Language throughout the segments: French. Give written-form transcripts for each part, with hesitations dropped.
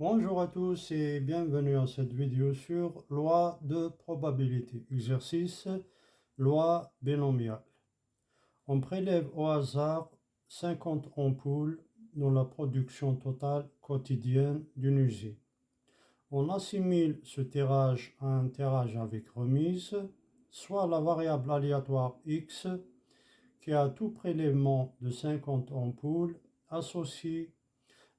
Bonjour à tous et bienvenue à cette vidéo sur loi de probabilité. Exercice, loi binomiale. On prélève au hasard 50 ampoules dans la production totale quotidienne d'une usine. On assimile ce tirage à un tirage avec remise, soit la variable aléatoire x qui à tout prélèvement de 50 ampoules associe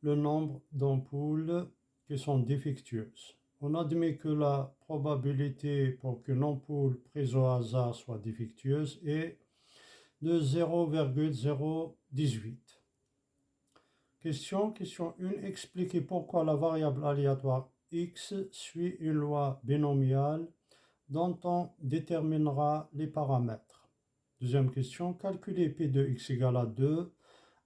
le nombre d'ampoules qui sont défectueuses. On admet que la probabilité pour qu'une ampoule prise au hasard soit défectueuse est de 0,018. Question 1. Expliquez pourquoi la variable aléatoire x suit une loi binomiale dont on déterminera les paramètres. Deuxième question. Calculez P de x égale à 2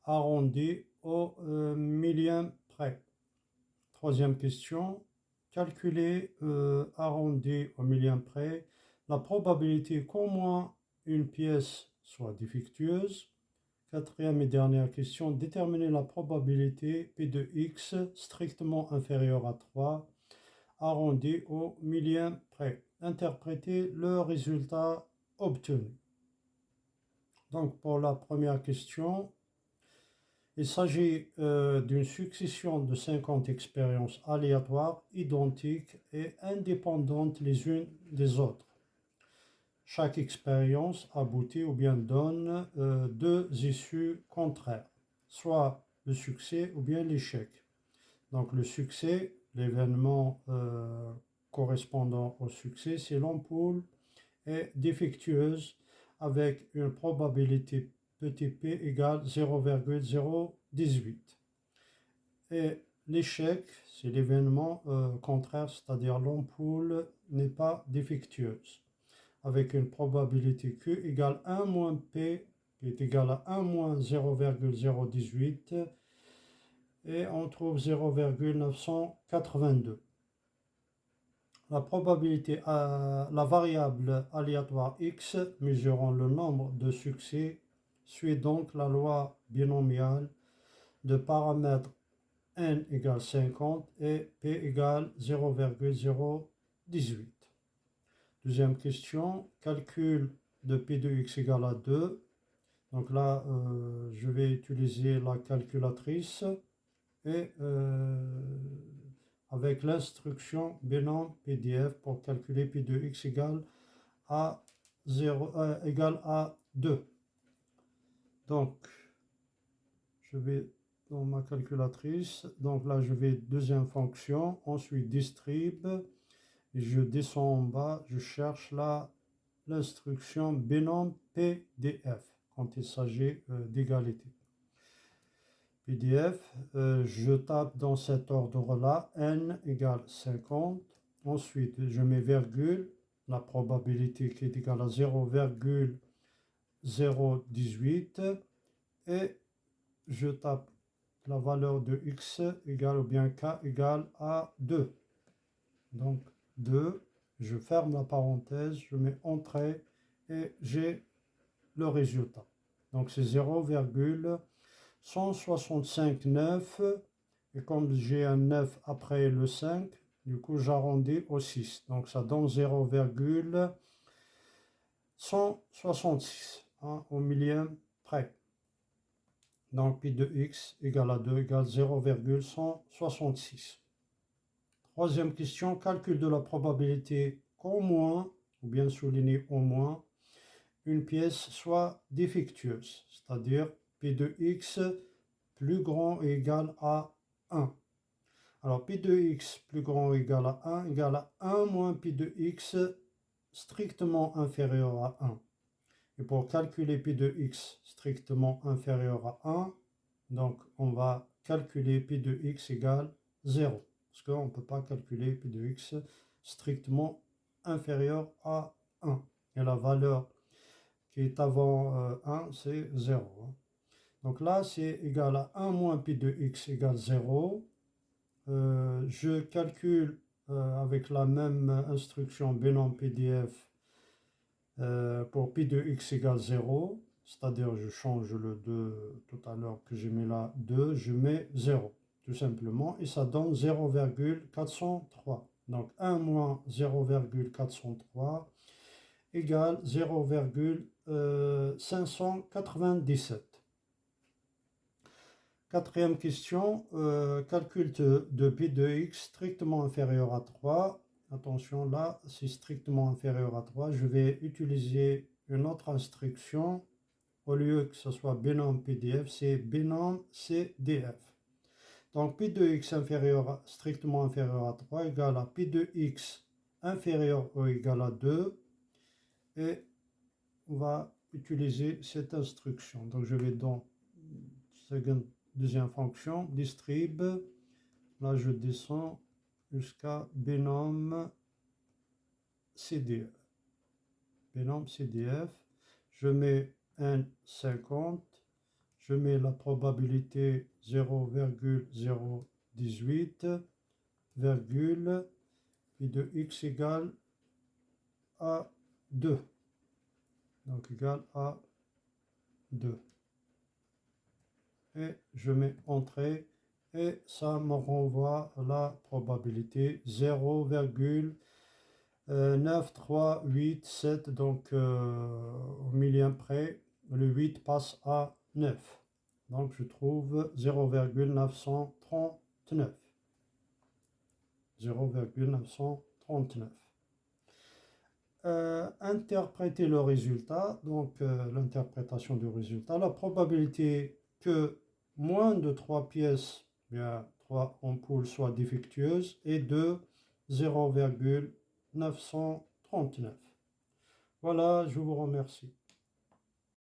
arrondi au millième près. Troisième question, calculer arrondi au millième près la probabilité qu'au moins une pièce soit défectueuse. Quatrième et dernière question, déterminer la probabilité P de x strictement inférieure à 3 arrondi au millième près. Interpréter le résultat obtenu. Donc pour la première question, il s'agit d'une succession de 50 expériences aléatoires, identiques et indépendantes les unes des autres. Chaque expérience aboutit ou bien donne deux issues contraires, soit le succès ou bien l'échec. Donc le succès, l'événement correspondant au succès, c'est l'ampoule est défectueuse avec une probabilité petit p égale 0,018. Et l'échec, c'est l'événement contraire, c'est-à-dire l'ampoule n'est pas défectueuse, avec une probabilité q égale 1 moins p, qui est égal à 1 moins 0,018, et on trouve 0,982. La probabilité, la variable aléatoire x mesurant le nombre de succès suit donc la loi binomiale de paramètres n égale 50 et p égale 0,018. Deuxième question, calcul de p de x égale à 2. Donc là, je vais utiliser la calculatrice et avec l'instruction binom PDF pour calculer P de x égale à 2. Donc, je vais dans ma calculatrice. Donc là, je vais deuxième fonction, ensuite distrib. Et je descends en bas, je cherche l'instruction binom PDF quand il s'agit d'égalité. PDF, je tape dans cet ordre-là, n égale 50. Ensuite, je mets virgule, la probabilité qui est égale à 0,018. Et je tape la valeur de x égale ou bien k égale à 2. Donc 2, je ferme la parenthèse, je mets entrée et j'ai le résultat. Donc c'est 0,165,9 et comme j'ai un 9 après le 5, du coup j'arrondis au 6. Donc ça donne 0,166 au millième près. Donc pi de x égale à 2 égale 0,166. Troisième question, calcul de la probabilité qu'au moins, ou bien souligné au moins, une pièce soit défectueuse, c'est-à-dire P de x plus grand ou égal à 1. Alors P de x plus grand ou égal à 1 égale à 1 moins P de x strictement inférieur à 1. Et pour calculer P de x strictement inférieur à 1, donc on va calculer P de x égale 0. Parce qu'on ne peut pas calculer P de x strictement inférieur à 1. Et la valeur qui est avant 1, c'est 0. Donc là, c'est égal à 1 moins pi de x égale 0. Je calcule avec la même instruction binom PDF pour pi de x égale 0. C'est-à-dire, je change le 2 tout à l'heure que j'ai mis là 2, je mets 0. tout simplement, et ça donne 0,403. Donc 1 moins 0,403 égale 0,597. Quatrième question, calcul de P de x strictement inférieur à 3. Attention, là, c'est strictement inférieur à 3. Je vais utiliser une autre instruction. Au lieu que ce soit binôme PDF, c'est binôme CDF. Donc, P de x strictement inférieur à 3 égale à P de x inférieur ou égal à 2. Et on va utiliser cette instruction. Donc, je vais dans deuxième fonction, distrib. Là, je descends jusqu'à binôme CDF. Binôme CDF. Je mets n50. Je mets la probabilité 0,018, virgule, et de x égale à 2. Donc égal à 2. Et je mets entrée et ça me renvoie la probabilité 0,9387. Donc au millième près, le 8 passe à 9. Donc je trouve 0,939. 0,939. Interpréter le résultat, donc l'interprétation du résultat, la probabilité que moins de 3 pièces, bien 3 ampoules soient défectueuses est de 0,939. Voilà, je vous remercie.